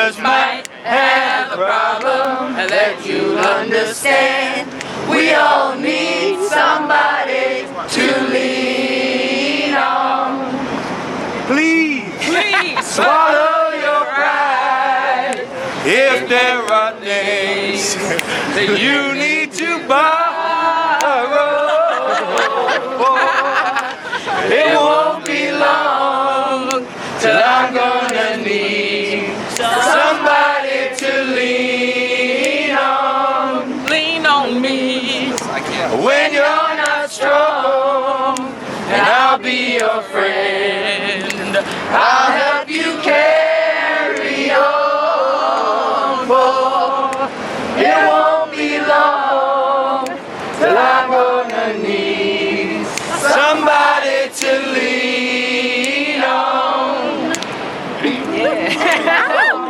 just might have a problem that you'll understand. We all need somebody to lean on. Please swallow your pride. If there are things that you need to borrow, it won't be long till I'm gonna need somebody to lean on. Lean on me. When you're not strong, and I'll be your friend. I'll help you carry on, for it won't be long till I'm gonna need somebody to lean on. Yeah.